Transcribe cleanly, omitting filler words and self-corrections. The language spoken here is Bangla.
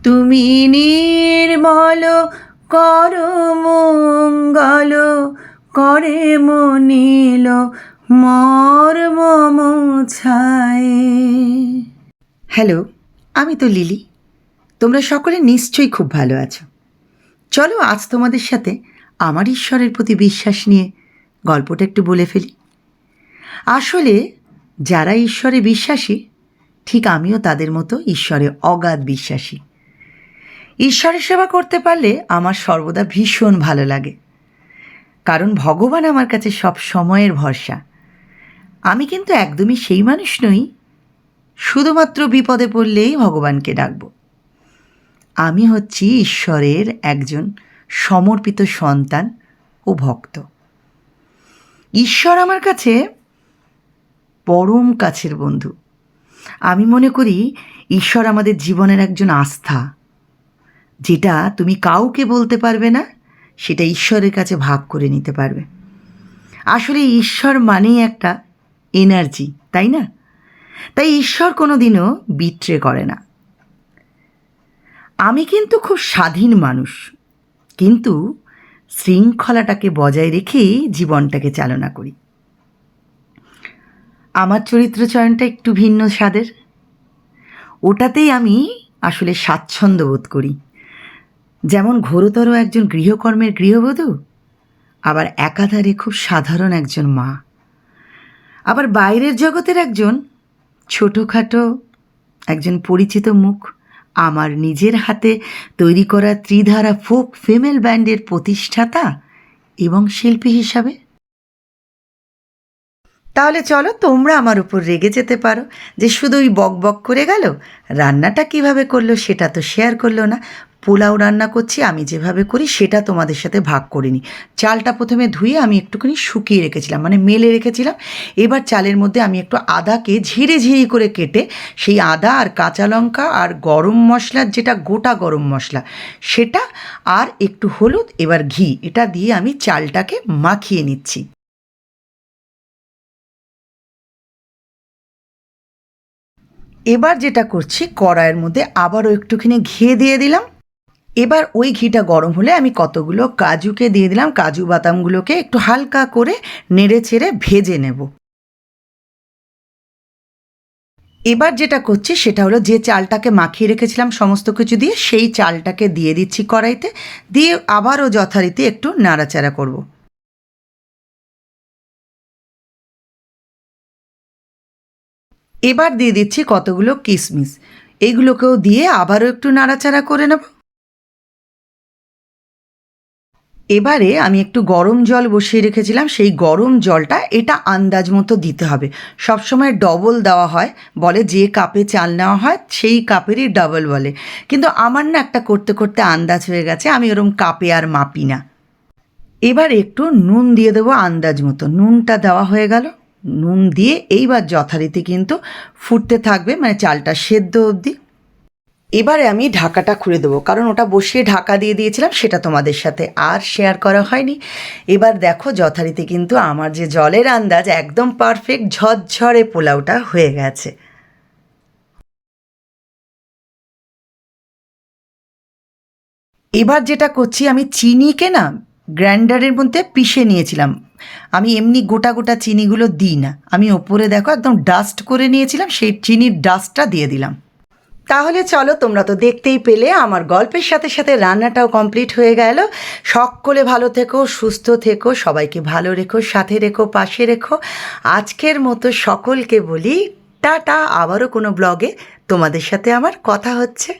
তুমি নির্মল করো মঙ্গল করে মনিল মর্ম মোছায়। হ্যালো, আমি তো লিলি। তোমরা সকলে নিশ্চয়ই খুব ভালো আছো। চলো আজ তোমাদের সাথে আমার ঈশ্বরের প্রতি বিশ্বাস নিয়ে গল্পটা একটু বলে ফেলি। আসলে যারা ঈশ্বরে বিশ্বাসী, ঠিক আমিও তাদের মতো ঈশ্বরে অগাধ বিশ্বাসী। ঈশ্বরের সেবা করতে পারলে আমার সর্বদা ভীষণ ভালো লাগে, কারণ ভগবান আমার কাছে সব সময়ের ভরসা। আমি কিন্তু একদমই সেই মানুষ নই শুধুমাত্র বিপদে পড়লেই ভগবানকে ডাকব। আমি হচ্ছি ঈশ্বরের একজন সমর্পিত সন্তান ও ভক্ত। ঈশ্বর আমার কাছে পরম কাছের বন্ধু। আমি মনে করি ঈশ্বর আমাদের জীবনের একজন আস্থা, যেটা তুমি কাউকে বলতে পারবে না, সেটা ঈশ্বরের কাছে ভাগ করে নিতে পারবে। আসলে ঈশ্বর মানেই একটা এনার্জি, তাই না? তাই ঈশ্বর কোনো দিনও বিট্রে করে না। আমি কিন্তু খুব স্বাধীন মানুষ, কিন্তু শৃঙ্খলাটাকে বজায় রেখেই জীবনটাকে চালনা করি। আমার চরিত্র চয়নটা একটু ভিন্ন স্বাদের। ওটাতেই আমি আসলে স্বাচ্ছন্দ্য বোধ করি। যেমন ঘোরতর একজন গৃহকর্মের গৃহবধূ, আবার একাধারে খুব সাধারণ একজন মা, আবার বাইরের জগতের একজন ছোটোখাটো একজন পরিচিত মুখ, আমার নিজের হাতে তৈরি করা ত্রিধারা ফোক ফিমেল ব্যান্ডের প্রতিষ্ঠাতা এবং শিল্পী হিসাবে। তাহলে চলো, তোমরা আমার উপর রেগে যেতে পারো যে শুধুই বক বক করে গেল, রান্নাটা কিভাবে করলো সেটা তো শেয়ার করলো না। পোলাও রান্না করছি আমি যেভাবে করি সেটা তোমাদের সাথে ভাগ করিনি। চালটা প্রথমে ধুয়ে আমি একটুখানি শুকিয়ে রেখেছিলাম, মানে মেলে রেখেছিলাম। এবার চালের মধ্যে আমি একটু আদাকে ঝিরি ঝিরি করে কেটে সেই আদা আর কাঁচা লঙ্কা আর গরম মশলার যেটা গোটা গরম মশলা সেটা আর একটু হলুদ, এবার ঘি, এটা দিয়ে আমি চালটাকে মাখিয়ে নিচ্ছি। এবার যেটা করছি, কড়াইয়ের মধ্যে আবারও একটুখানি ঘি দিয়ে দিলাম। এবার ওই ঘিটা গরম হলে আমি কতগুলো কাজুকে দিয়ে দিলাম। কাজু বাদামগুলোকে একটু হালকা করে নেড়ে চেড়ে ভেজে নেব। এবার যেটা করছি সেটা হলো, যে চালটাকে মাখিয়ে রেখেছিলাম সমস্ত কিছু দিয়ে, সেই চালটাকে দিয়ে দিচ্ছি কড়াইতে, দিয়ে আবারও যথারীতি একটু নাড়াচাড়া করব। এবার দিয়ে দিচ্ছি কতগুলো কিশমিশ, এইগুলোকেও দিয়ে আবারও একটু নাড়াচাড়া করে নেব। এবারে আমি একটু গরম জল বসিয়ে রেখেছিলাম, সেই গরম জলটা এটা আন্দাজ মতো দিতে হবে। সবসময় ডবল দেওয়া হয়, বলে যে কাপে চাল নেওয়া হয় সেই কাপেরই ডবল বলে, কিন্তু আমার না একটা করতে করতে আন্দাজ হয়ে গেছে, আমি ওরম কাপে আর মাপি না। এবার একটু নুন দিয়ে দেবো আন্দাজ মতো। নুনটা দেওয়া হয়ে গেল। নুন দিয়ে এইবার যথারীতি কিন্তু ফুটতে থাকবে, মানে চালটা সেদ্ধ অবধি। এবারে আমি ঢাকাটা খুলে দেবো, কারণ ওটা বসিয়ে ঢাকা দিয়ে দিয়েছিলাম, সেটা তোমাদের সাথে আর শেয়ার করা হয়নি। এবার দেখো যথারীতি কিন্তু আমার যে জলের আন্দাজ একদম পারফেক্ট ঝরঝরে পোলাওটা হয়ে গেছে। এবার যেটা করছি, আমি চিনিকে না গ্রাইন্ডারের মধ্যে পিষে নিয়েছিলাম। আমি এমনি গোটা গোটা চিনিগুলো দিই না, আমি ওপরে দেখো একদম ডাস্ট করে নিয়েছিলাম, সেই চিনির ডাস্টটা দিয়ে দিলাম। তাহলে চলো, তোমরা তো দেখতেই পেলে আমার গল্পের সাথে সাথে রান্নাটাও কমপ্লিট হয়ে গেল। সকলে ভালো থেকো, সুস্থ থেকো, সবাইকে ভালো রেখো, সাথে রেখো, পাশে রেখো। আজকের মতো সকলকে বলি টাটা। আবারও কোনো ব্লগে তোমাদের সাথে আমার কথা হচ্ছে।